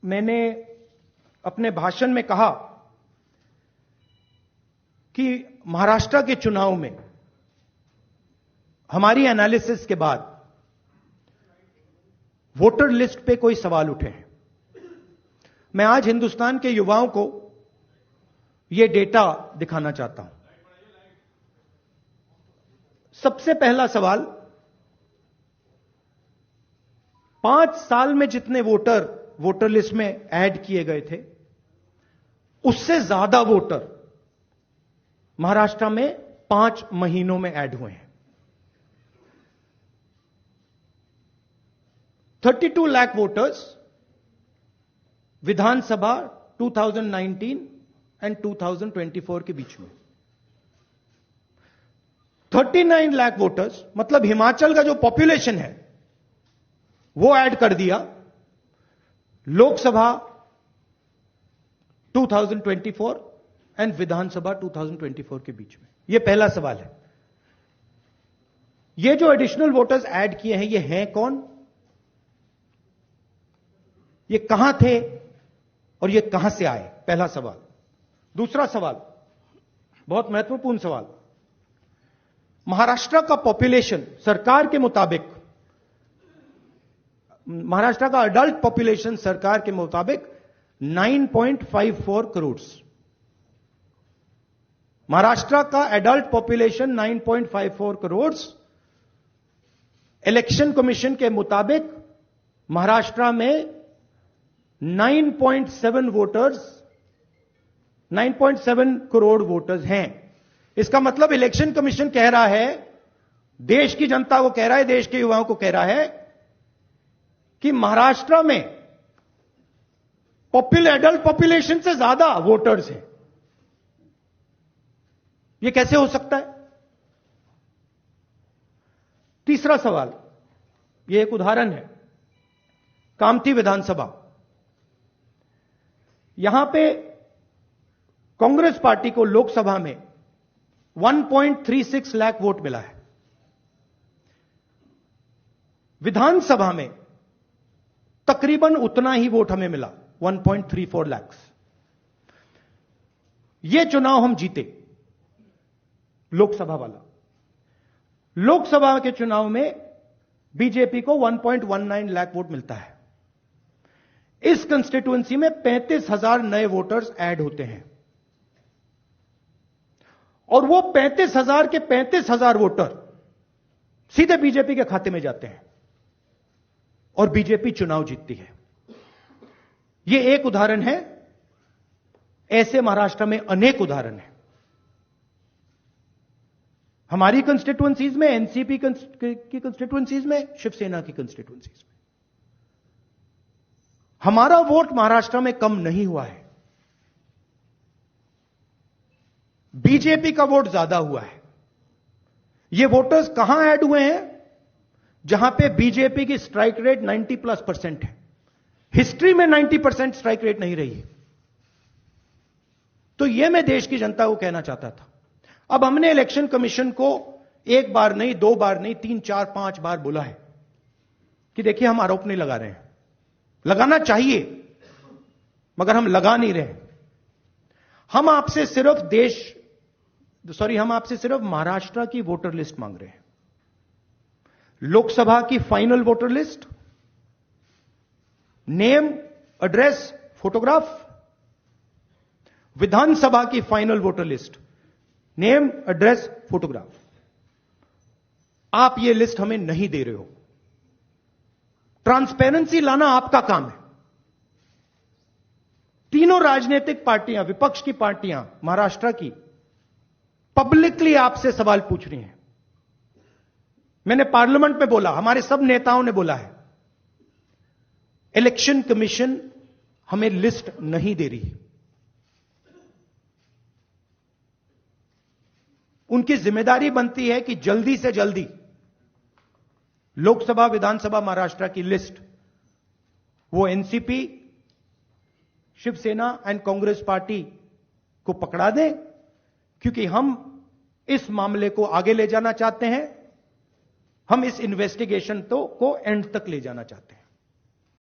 मैंने अपने भाषण में कहा कि महाराष्ट्र के चुनाव में हमारी एनालिसिस के बाद वोटर लिस्ट पे कोई सवाल उठे हैं। मैं आज हिंदुस्तान के युवाओं को यह डेटा दिखाना चाहता हूं। सबसे पहला सवाल, 5 साल में जितने वोटर लिस्ट में ऐड किए गए थे, उससे ज्यादा वोटर महाराष्ट्र में 5 महीनों में ऐड हुए हैं। 32 लाख वोटर्स विधानसभा 2019 एंड 2024 के बीच में। 39 लाख वोटर्स मतलब हिमाचल का जो पॉपुलेशन है वो ऐड कर दिया लोकसभा 2024 एंड विधानसभा 2024 के बीच में। यह पहला सवाल है। ये जो एडिशनल वोटर्स ऐड किए हैं, ये हैं कौन, ये कहां थे और ये कहां से आए? पहला सवाल। दूसरा सवाल, बहुत महत्वपूर्ण सवाल, महाराष्ट्र का पॉपुलेशन सरकार के मुताबिक, महाराष्ट्र का अडल्ट पॉपुलेशन सरकार के मुताबिक 9.54 करोड़। महाराष्ट्र का adult population 9.54 crore. Election commission के मुताबिक महाराष्ट्र में 9.7 करोड़ वोटर्स हैं। इसका मतलब इलेक्शन कमीशन कह रहा है, देश की जनता को कह रहा है, देश के युवाओं को कह रहा है कि महाराष्ट्र में एडल्ट पॉपुलेशन से ज्यादा वोटर्स हैं। यह कैसे हो सकता है? तीसरा सवाल, यह एक उदाहरण है, कामठी विधानसभा। यहां पे कांग्रेस पार्टी को लोकसभा में 1.36 लाख वोट मिला है। विधानसभा में तकरीबन उतना ही वोट हमें मिला, 1.34 लाख। यह चुनाव हम जीते, लोकसभा वाला। लोकसभा के चुनाव में बीजेपी को 1.19 लाख वोट मिलता है। इस कंस्टिट्यूएंसी में 35,000 नए वोटर्स ऐड होते हैं और वो 35,000 के 35,000 वोटर सीधे बीजेपी के खाते में जाते हैं और बीजेपी चुनाव जीतती है। यह एक उदाहरण है, ऐसे महाराष्ट्र में अनेक उदाहरण हैं। हमारी कंस्टिट्यूएंसीज में, एनसीपी की कंस्टिट्यूएंसीज में, शिवसेना की कंस्टिट्यूएंसीज में। हमारा वोट महाराष्ट्र में कम नहीं हुआ है, बीजेपी का वोट ज्यादा हुआ है। ये वोटर्स कहां ऐड हुए हैं? जहां पे बीजेपी की स्ट्राइक रेट 90+% है। हिस्ट्री में 90% स्ट्राइक रेट नहीं रही है। तो यह मैं देश की जनता को कहना चाहता था। अब हमने इलेक्शन कमीशन को 1 बार नहीं, 2 बार नहीं, 3, 4, 5 बार बोला है कि देखिए हम आरोप नहीं लगा रहे हैं, लगाना चाहिए मगर हम लगा नहीं रहे। हम आपसे सिर्फ महाराष्ट्र की वोटर लिस्ट मांग रहे हैं। लोकसभा की final voter list, name, address, photograph. Vidhan Sabha की final voter list, name, address, photograph. आप ये लिस्ट हमें नहीं दे रहे हो। ट्रांसपेरेंसी लाना आपका काम है। तीनों राजनीतिक पार्टियां, विपक्ष की पार्टियां महाराष्ट्र की, पब्लिकली आपसे सवाल पूछ रही हैं। मैंने पार्लियामेंट में बोला, हमारे सब नेताओं ने बोला है, इलेक्शन कमीशन हमें लिस्ट नहीं दे रही। उनकी जिम्मेदारी बनती है कि जल्दी से जल्दी लोकसभा, विधानसभा महाराष्ट्र की लिस्ट वो NCP, Shiv Sena and Congress party को पकड़ा दें, क्योंकि हम इस मामले को आगे ले जाना चाहते हैं। हम इस इन्वेस्टिगेशन को एंड तक ले जाना चाहते हैं।